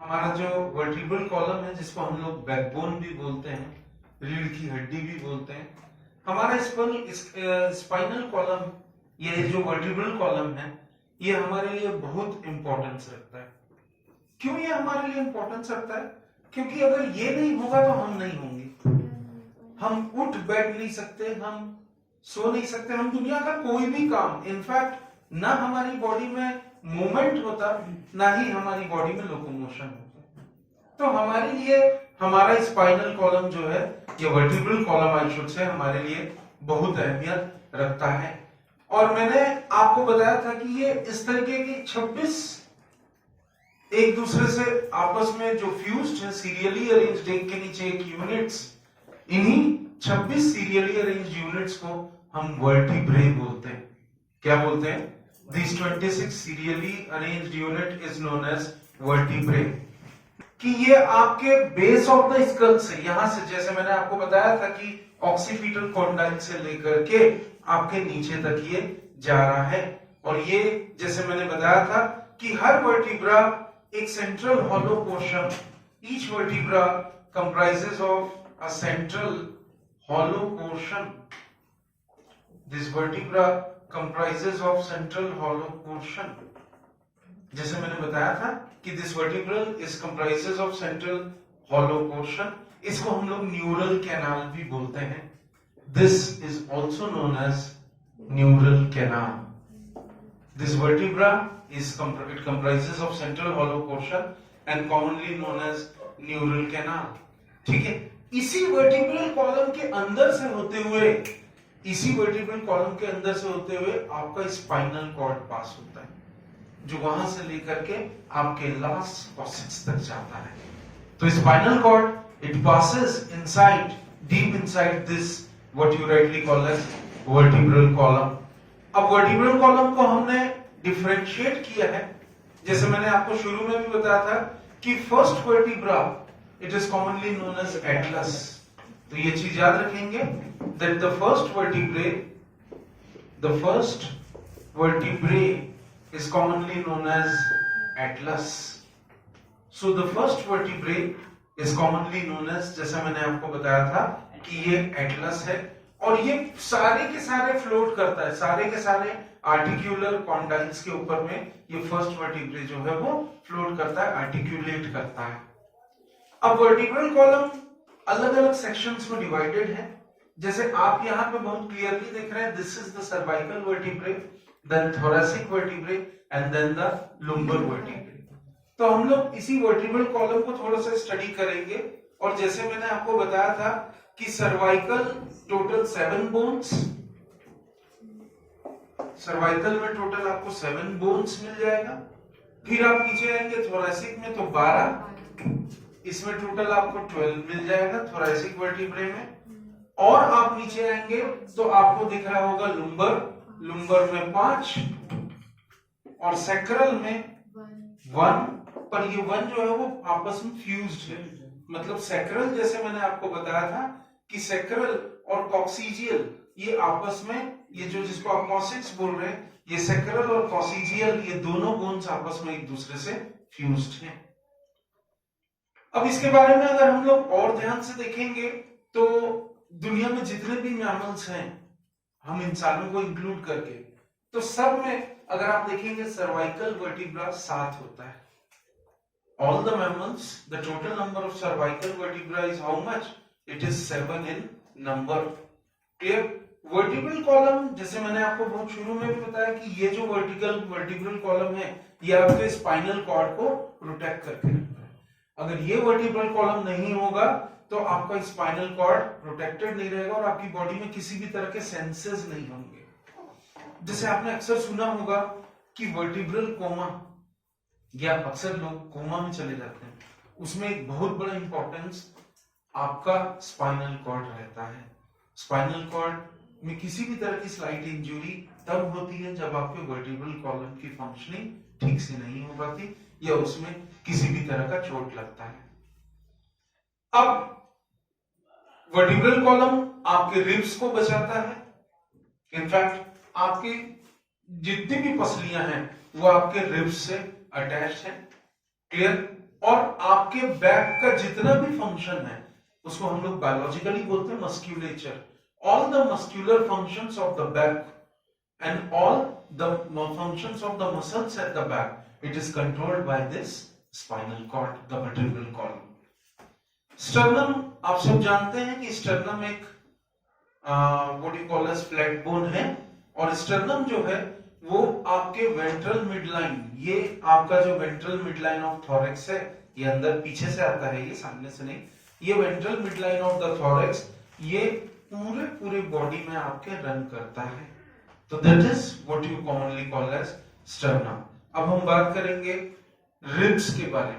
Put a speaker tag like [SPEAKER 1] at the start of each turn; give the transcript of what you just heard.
[SPEAKER 1] हमारा जो vertebral column है, जिसको हम लोग बैकबोन भी बोलते हैं, रीढ़ की हड्डी भी बोलते हैं, हमारा स्पाइनल कॉलम, ये जो वर्टिब्रल कॉलम है, ये हमारे लिए बहुत इंपॉर्टेंस रखता है। क्यों ये हमारे लिए इंपॉर्टेंस रखता है? क्योंकि अगर ये नहीं होगा तो हम नहीं होंगे। हम उठ बैठ नहीं सकते, हम सो नहीं सकते, हम दुनिया का कोई भी काम, इनफैक्ट ना हमारी बॉडी में मूवमेंट होता, ना ही हमारी बॉडी में लोकोमोशन होता। तो हमारे लिए हमारा स्पाइनल कॉलम जो है, ये vertebral column I should say, हमारे लिए बहुत अहमियत रखता है। और मैंने आपको बताया था कि ये इस तरीके की 26 एक दूसरे से आपस में जो फ्यूज्ड है, सीरियली अरेंज्ड, एक के नीचे एक यूनिट्स, इन्हीं 26 सीरियली अरेंज्ड यूनिट्स को हम वर्टिब्रे बोलते हैं। क्या बोलते हैं? These 26 serially arranged unit is known as vertebrae। कि ये आपके बेस ऑफ द स्कल से, यहां से, जैसे मैंने आपको बताया था कि ऑक्सीपिटल कॉन्डाइल से लेकर के आपके नीचे तक ये जा रहा है। और ये जैसे मैंने बताया था कि हर वर्टिब्रा एक central hollow portion, each vertebra comprises of a central hollow portion। This vertebra comprises of central hollow portion। जैसे मैंने बताया था कि this vertebral is comprises of central hollow portion। इसको हम लोग न्यूरल कैनाल भी बोलते हैं। This is also known as neural canal। This vertebra it comprises of central hollow portion and commonly known as neural canal। ठीक है, इसी vertebral column के अंदर से होते हुए, इसी वर्टिब्रल कॉलम के अंदर से होते हुए आपका स्पाइनल कॉर्ड पास होता है, जो वहां से लेकर के आपके लास्ट कॉसेक्स तक जाता है। तो spinal cord it passes inside, deep inside this what you rightly call as vertebral column. अब वर्टिब्रल कॉलम को हमने डिफरेंशिएट किया है, जैसे मैंने आपको शुरू में भी बताया था कि first vertebra it is commonly known as atlas. तो ये चीज याद रखेंगे that the first vertebrae is commonly known as atlas। So the first vertebrae is commonly known as, जैसा मैंने आपको बताया था कि ये एटलस है, और ये सारे के सारे फ्लोट करता है, सारे के सारे आर्टिक्यूलर कॉन्डाइल्स के ऊपर में ये फर्स्ट वर्टिब्रे जो है वो फ्लोट करता है, आर्टिक्यूलेट करता है। अब वर्टिब्रल कॉलम अलग अलग सेक्शंस में डिवाइडेड है, जैसे आप यहाँ पे बहुत क्लियरली देख रहे हैं, this is the cervical vertebrae, then thoracic vertebrae and then the lumbar vertebrae. तो हम लोग इसी वर्टिब्रल कॉलम को थोड़ा सा स्टडी करेंगे। और जैसे मैंने आपको बताया था कि सर्वाइकल टोटल 7 बोन्स, सर्वाइकल में टोटल आपको 7 बोन्स मिल जाएगा। फिर आप नीचे आएंगे थोरैसिक में तो 12, इसमें टोटल आपको 12 मिल जाएगा थोरैसिक वर्टिब्रे में। और आप नीचे आएंगे तो आपको दिख रहा होगा लुम्बर, लुम्बर में 5 और सैक्रल में 1। पर ये 1 जो है वो आपस में फ्यूज्ड है, मतलब सैक्रल, जैसे मैंने आपको बताया था कि सैक्रल और कॉक्सीजियल ये आपस में, ये जो जिसको आप कॉसिक्स बोल रहे हैं, ये सैक्रल और कॉक्सीजियल ये दोनों बोन्स आपस में एक दूसरे से फ्यूज्ड हैं। अब इसके बारे में अगर हम लोग और ध्यान से देखेंगे तो दुनिया में जितने भी मैमल्स हैं, हम इंसानों को इंक्लूड करके, तो सब में अगर आप देखेंगे सर्वाइकल वर्टिब्रा 7 होता है। All the mammals, the total number of cervical vertebra is how much? It is 7 in number। Clear? Vertebral column, जैसे मैंने आपको बहुत शुरू में भी बताया कि ये जो वर्टिब्रल कॉलम है, ये आपके स्पाइनल कॉर्ड को प्रोटेक्ट करके रखता है। अगर ये वर्टिब्रल कॉलम नहीं होगा तो आपका स्पाइनल कॉर्ड प्रोटेक्टेड नहीं रहेगा और आपकी बॉडी में किसी भी तरह के सेंसेस नहीं होंगे। जैसे आपने अक्सर सुना होगा कि वर्टिब्रल कोमा, या अक्सर लोग कोमा में चले जाते हैं, उसमें एक बहुत बड़ा इंपॉर्टेंस आपका स्पाइनल कॉर्ड रहता है। स्पाइनल कॉर्ड में किसी भी तरह की स्लाइट इंजरी तब होती है जब आपके वर्टिब्रल कॉलम की फंक्शनिंग ठीक से नहीं हो पाती या उसमें किसी भी तरह का चोट लगता है। अब वर्टिब्रल कॉलम आपके रिब्स को बचाता है, इनफैक्ट आपकी जितनी भी पसलियां हैं वो आपके रिब्स से अटैच्ड है। क्लियर? और आपके बैक का जितना भी फंक्शन है उसको हम लोग बायोलॉजिकली बोलते हैं musculature. All the muscular functions of the back and all the functions of the muscles at the back, it is controlled by this spinal cord, the vertebral column. Sternum आप सब जानते हैं कि स्टर्नम एक what you call as flat bone है, और sternum जो है वो आपके वेंट्रल मिडलाइन, ये आपका जो वेंट्रल मिडलाइन ऑफ थोरैक्स है, ये अंदर पीछे से आता है, ये सामने से नहीं, ये ventral midline of the thorax, ये पूरे पूरे बॉडी में आपके रन करता है। तो that is what you commonly call as sternum. अब हम बात करेंगे रिब्स के बारे में।